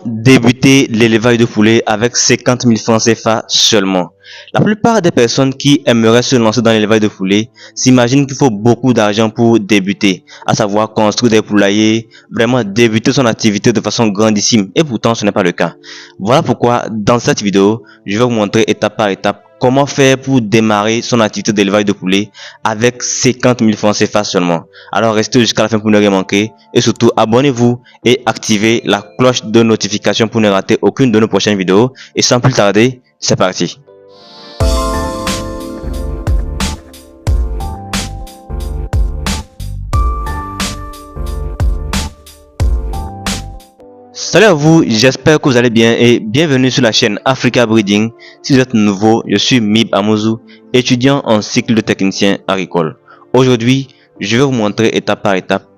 débuter l'élevage de poulet avec 50 000 francs CFA seulement? La plupart des personnes qui aimeraient se lancer dans l'élevage de poulet s'imaginent qu'il faut beaucoup d'argent pour débuter, à savoir construire des poulaillers, vraiment débuter son activité de façon grandissime. Et pourtant, ce n'est pas le cas. Voilà pourquoi, dans cette vidéo, je vais vous montrer étape par étape comment faire pour démarrer son activité d'élevage de poulet avec 50 000 francs CFA seulement. Alors restez jusqu'à la fin pour ne rien manquer et surtout abonnez-vous et activez la cloche de notification pour ne rater aucune de nos prochaines vidéos. Et sans plus tarder, c'est parti. Salut à vous, j'espère que vous allez bien et bienvenue sur la chaîne Africa Breeding. Si vous êtes nouveau, je suis Mib Amouzou, étudiant en cycle de technicien agricole. Aujourd'hui, je vais vous montrer étape par étape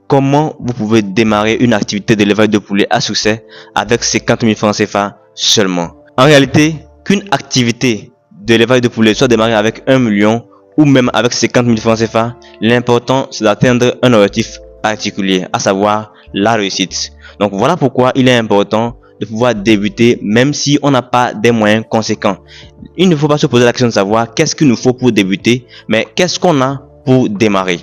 comment vous pouvez démarrer une activité d'élevage de poulet à succès avec 50 000 francs CFA seulement. En réalité, qu'une activité d'élevage de poulet soit démarrée avec 1 million ou même avec 50 000 francs CFA, l'important c'est d'atteindre un objectif particulier, à savoir la réussite. Donc voilà pourquoi il est important de pouvoir débuter même si on n'a pas des moyens conséquents. Il ne faut pas se poser la question de savoir qu'est-ce qu'il nous faut pour débuter, mais qu'est-ce qu'on a pour démarrer.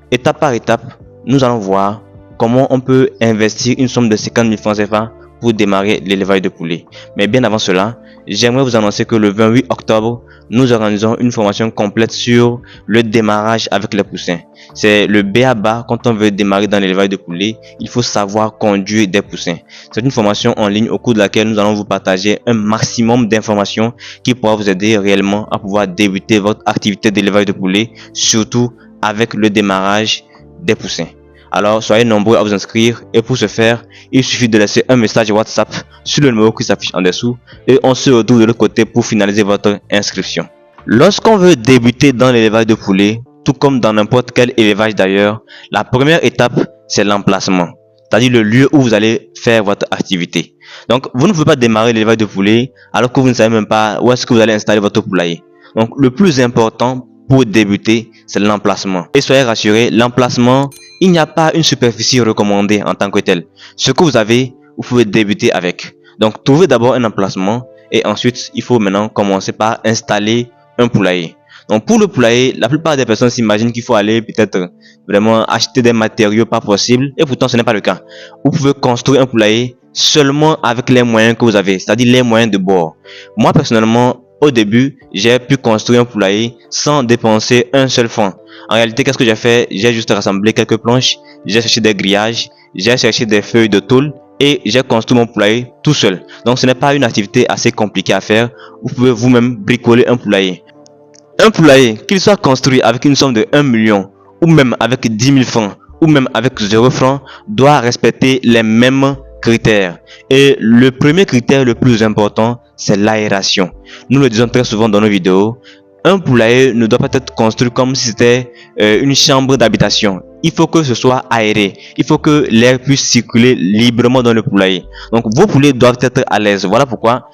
Étape par étape, nous allons voir comment on peut investir une somme de 50 000 francs CFA pour démarrer l'élevage de poulet. Mais bien avant cela, j'aimerais vous annoncer que le 28 octobre, nous organisons une formation complète sur le démarrage avec les poussins. C'est le b.a.-ba quand on veut démarrer dans l'élevage de poulet, il faut savoir conduire des poussins. C'est une formation en ligne au cours de laquelle nous allons vous partager un maximum d'informations qui pourra vous aider réellement à pouvoir débuter votre activité d'élevage de poulet, surtout avec le démarrage des poussins. Alors, soyez nombreux à vous inscrire et pour ce faire, il suffit de laisser un message WhatsApp sur le numéro qui s'affiche en dessous et on se retrouve de l'autre côté pour finaliser votre inscription. Lorsqu'on veut débuter dans l'élevage de poulet, tout comme dans n'importe quel élevage d'ailleurs, la première étape, c'est l'emplacement, c'est-à-dire le lieu où vous allez faire votre activité. Donc, vous ne pouvez pas démarrer l'élevage de poulet alors que vous ne savez même pas où est-ce que vous allez installer votre poulailler. Donc, le plus important pour débuter, c'est l'emplacement. Et soyez rassurés, l'emplacement, il n'y a pas une superficie recommandée en tant que telle. Ce que vous avez, vous pouvez débuter avec. Donc, trouvez d'abord un emplacement et ensuite, il faut maintenant commencer par installer un poulailler. Donc, pour le poulailler, la plupart des personnes s'imaginent qu'il faut aller peut-être vraiment acheter des matériaux pas possibles et pourtant, ce n'est pas le cas. Vous pouvez construire un poulailler seulement avec les moyens que vous avez, c'est-à-dire les moyens de bord. Moi, personnellement, au début, j'ai pu construire un poulailler sans dépenser un seul franc. En réalité, qu'est-ce que j'ai fait? J'ai juste rassemblé quelques planches, j'ai cherché des grillages, j'ai cherché des feuilles de tôle et j'ai construit mon poulailler tout seul. Donc, ce n'est pas une activité assez compliquée à faire. Vous pouvez vous-même bricoler un poulailler. Un poulailler, qu'il soit construit avec une somme de 1 million ou même avec 10 000 francs ou même avec 0 francs, doit respecter les mêmes critères. Et le premier critère le plus important, c'est l'aération. Nous le disons très souvent dans nos vidéos, un poulailler ne doit pas être construit comme si c'était une chambre d'habitation. Il faut que ce soit aéré. Il faut que l'air puisse circuler librement dans le poulailler. Donc vos poulets doivent être à l'aise. Voilà pourquoi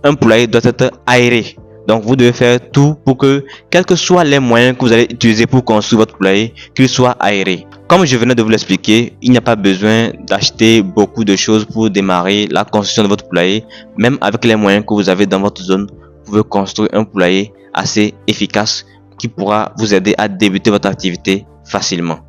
un poulailler doit être aéré. Donc vous devez faire tout pour que, quels que soient les moyens que vous allez utiliser pour construire votre poulailler, qu'il soit aéré. Comme je venais de vous l'expliquer, il n'y a pas besoin d'acheter beaucoup de choses pour démarrer la construction de votre poulailler. Même avec les moyens que vous avez dans votre zone, vous pouvez construire un poulailler assez efficace qui pourra vous aider à débuter votre activité facilement.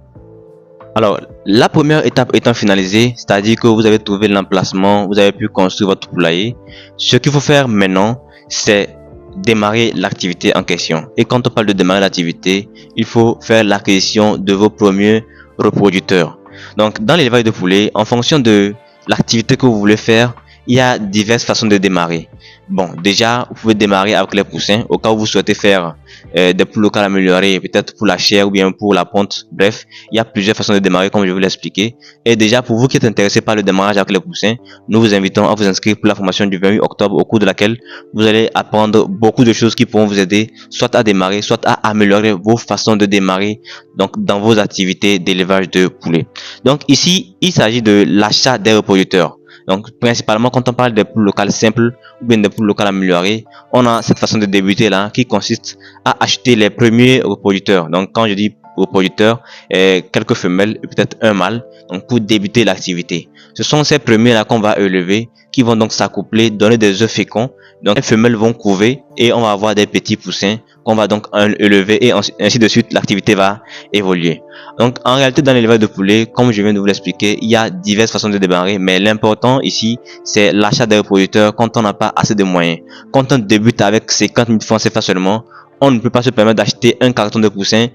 Alors, la première étape étant finalisée, c'est-à-dire que vous avez trouvé l'emplacement, vous avez pu construire votre poulailler. Ce qu'il faut faire maintenant, c'est démarrer l'activité en question. Et quand on parle de démarrer l'activité, il faut faire l'acquisition de vos premiers reproducteurs. Donc, dans l'élevage de poulet, en fonction de l'activité que vous voulez faire, il y a diverses façons de démarrer. Bon, déjà, vous pouvez démarrer avec les poussins au cas où vous souhaitez faire des poules locales améliorées, peut-être pour la chair ou bien pour la ponte. Bref, il y a plusieurs façons de démarrer comme je vous l'ai expliqué. Et déjà, pour vous qui êtes intéressé par le démarrage avec les poussins, nous vous invitons à vous inscrire pour la formation du 28 octobre au cours de laquelle vous allez apprendre beaucoup de choses qui pourront vous aider soit à démarrer, soit à améliorer vos façons de démarrer donc dans vos activités d'élevage de poulets. Donc ici, il s'agit de l'achat des reproducteurs. Donc, principalement, quand on parle des poules locales simples ou bien des poules locales améliorées, on a cette façon de débuter là qui consiste à acheter les premiers reproducteurs. Donc, quand je dis reproducteurs, quelques femelles et peut-être un mâle, donc pour débuter l'activité. Ce sont ces premiers là qu'on va élever qui vont donc s'accoupler, donner des œufs féconds. Donc les femelles vont couver et on va avoir des petits poussins qu'on va donc élever et ainsi de suite, l'activité va évoluer. Donc en réalité, dans l'élevage de poulets, comme je viens de vous l'expliquer, il y a diverses façons de démarrer, mais l'important ici, c'est l'achat des reproducteurs quand on n'a pas assez de moyens. Quand on débute avec 50 000 francs CFA seulement, on ne peut pas se permettre d'acheter un carton de poussins,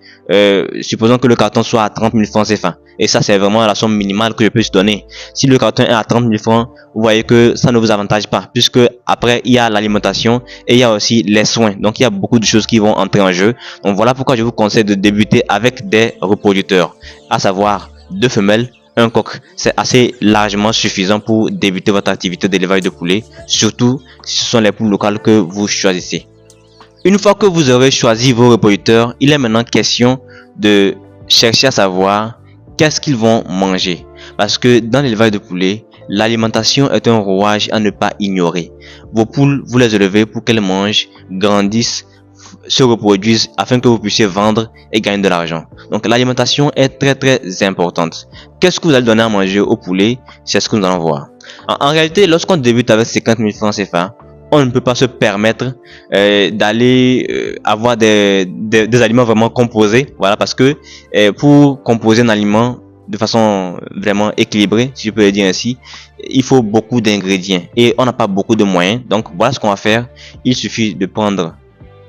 supposons que le carton soit à 30 000 francs CFA. Et ça, c'est vraiment la somme minimale que je peux se donner. Si le carton est à 30 000 francs, vous voyez que ça ne vous avantage pas, puisque après, il y a l'alimentation et il y a aussi les soins. Donc, il y a beaucoup de choses qui vont entrer en jeu. Donc, voilà pourquoi je vous conseille de débuter avec des reproducteurs, à savoir 2 femelles, un coq. C'est assez largement suffisant pour débuter votre activité d'élevage de poulets, surtout si ce sont les poules locales que vous choisissez. Une fois que vous aurez choisi vos reproducteurs, il est maintenant question de chercher à savoir qu'est-ce qu'ils vont manger. Parce que dans l'élevage de poulets, l'alimentation est un rouage à ne pas ignorer. Vos poules, vous les élevez pour qu'elles mangent, grandissent, se reproduisent afin que vous puissiez vendre et gagner de l'argent. Donc l'alimentation est très importante. Qu'est-ce que vous allez donner à manger aux poulets? C'est ce que nous allons voir. En réalité, lorsqu'on débute avec 50 000 francs CFA, on ne peut pas se permettre d'aller avoir des aliments vraiment composés. Voilà, parce que pour composer un aliment de façon vraiment équilibrée, si je peux le dire ainsi, il faut beaucoup d'ingrédients et on n'a pas beaucoup de moyens. Donc voilà ce qu'on va faire. Il suffit de prendre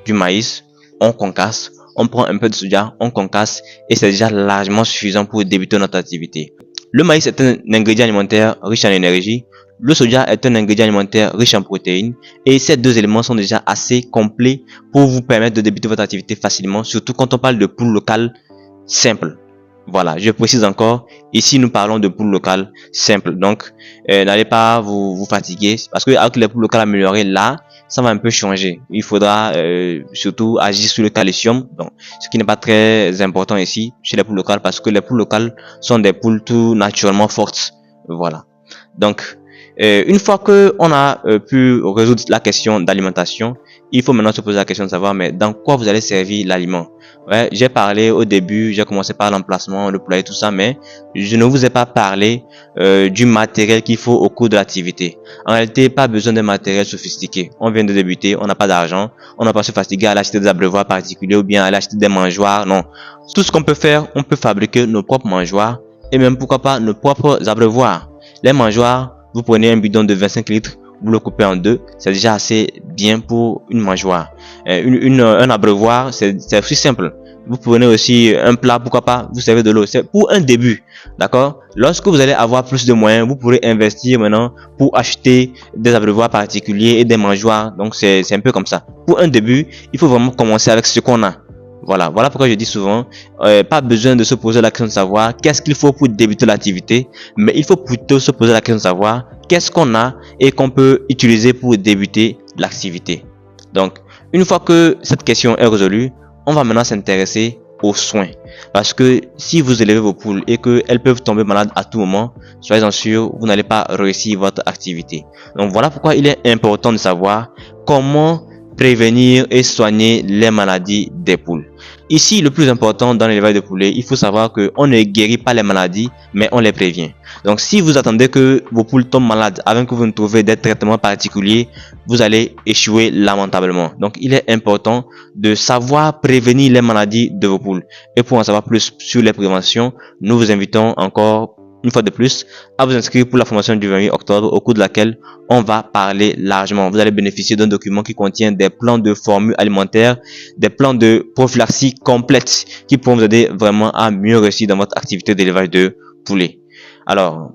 du maïs, on concasse, on prend un peu de soja, on concasse et c'est déjà largement suffisant pour débuter notre activité. Le maïs est un ingrédient alimentaire riche en énergie. Le soja est un ingrédient alimentaire riche en protéines et ces deux éléments sont déjà assez complets pour vous permettre de débuter votre activité facilement, surtout quand on parle de poules locales simples. Voilà, je précise encore, ici nous parlons de poules locales simples, donc n'allez pas vous fatiguer parce que avec les poules locales améliorées, là, ça va un peu changer. Il faudra surtout agir sur le calcium, donc, ce qui n'est pas très important ici chez les poules locales parce que les poules locales sont des poules tout naturellement fortes. Voilà, donc une fois que on a pu résoudre la question d'alimentation, il faut maintenant se poser la question de savoir mais dans quoi vous allez servir l'aliment. Ouais, j'ai parlé au début, j'ai commencé par l'emplacement, le poulailler, tout ça, mais je ne vous ai pas parlé du matériel qu'il faut au cours de l'activité. En réalité, pas besoin de matériel sophistiqué. On vient de débuter, on n'a pas d'argent, on n'a pas se fatiguer à acheter des abreuvoirs particuliers ou bien à acheter des mangeoires. Non, tout ce qu'on peut faire, on peut fabriquer nos propres mangeoires et même pourquoi pas nos propres abreuvoirs. Les mangeoires, vous prenez un bidon de 25 litres, vous le coupez en deux, c'est déjà assez bien pour une mangeoire. Un abreuvoir, c'est aussi simple. Vous prenez aussi un plat, pourquoi pas, vous servez de l'eau. C'est pour un début, d'accord? Lorsque vous allez avoir plus de moyens, vous pourrez investir maintenant pour acheter des abreuvoirs particuliers et des mangeoires. Donc c'est un peu comme ça. Pour un début, il faut vraiment commencer avec ce qu'on a. Voilà pourquoi je dis souvent, pas besoin de se poser la question de savoir qu'est-ce qu'il faut pour débuter l'activité, mais il faut plutôt se poser la question de savoir qu'est-ce qu'on a et qu'on peut utiliser pour débuter l'activité. Donc, une fois que cette question est résolue, on va maintenant s'intéresser aux soins. Parce que si vous élevez vos poules et qu'elles peuvent tomber malades à tout moment, soyez-en sûrs, vous n'allez pas réussir votre activité. Donc voilà pourquoi il est important de savoir comment prévenir et soigner les maladies des poules. Ici, le plus important dans l'élevage de poulets, il faut savoir qu'on ne guérit pas les maladies, mais on les prévient. Donc, si vous attendez que vos poules tombent malades avant que vous ne trouviez des traitements particuliers, vous allez échouer lamentablement. Donc, il est important de savoir prévenir les maladies de vos poules. Et pour en savoir plus sur les préventions, nous vous invitons encore une fois de plus à vous inscrire pour la formation du 28 octobre au cours de laquelle on va parler largement. Vous allez bénéficier d'un document qui contient des plans de formules alimentaires, des plans de prophylaxie complètes qui pourront vous aider vraiment à mieux réussir dans votre activité d'élevage de poulets. Alors,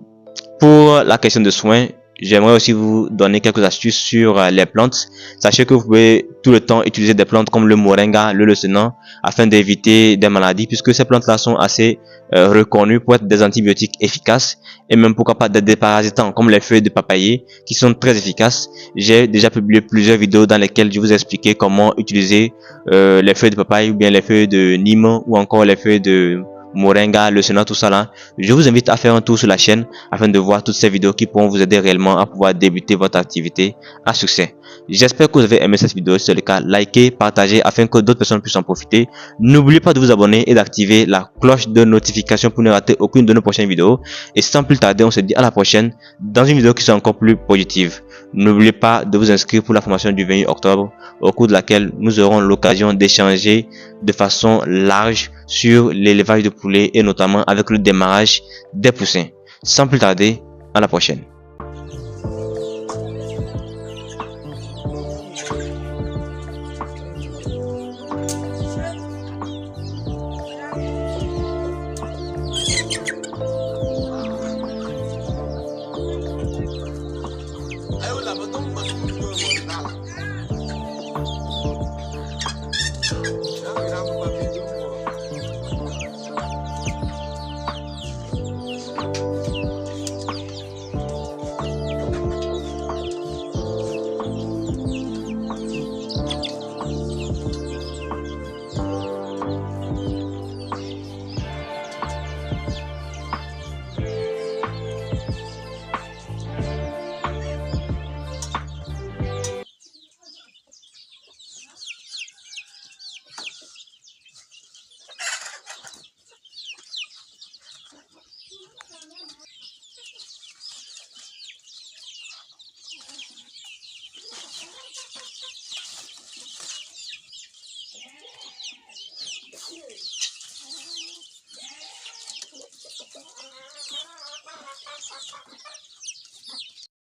pour la question de soins, j'aimerais aussi vous donner quelques astuces sur les plantes. Sachez que vous pouvez tout le temps utiliser des plantes comme le moringa, le leucénan afin d'éviter des maladies puisque ces plantes-là sont assez reconnues pour être des antibiotiques efficaces et même pourquoi pas des déparasitants comme les feuilles de papayer qui sont très efficaces. J'ai déjà publié plusieurs vidéos dans lesquelles je vous ai expliqué comment utiliser les feuilles de papaye ou bien les feuilles de nîmes ou encore les feuilles de Moringa, le Sénat, tout ça là. Je vous invite à faire un tour sur la chaîne afin de voir toutes ces vidéos qui pourront vous aider réellement à pouvoir débuter votre activité à succès. J'espère que vous avez aimé cette vidéo. Si c'est le cas, likez, partagez afin que d'autres personnes puissent en profiter. N'oubliez pas de vous abonner et d'activer la cloche de notification pour ne rater aucune de nos prochaines vidéos. Et sans plus tarder, on se dit à la prochaine dans une vidéo qui sera encore plus positive. N'oubliez pas de vous inscrire pour la formation du 28 octobre, au cours de laquelle nous aurons l'occasion d'échanger de façon large sur l'élevage de poulets et notamment avec le démarrage des poussins. Sans plus tarder, à la prochaine.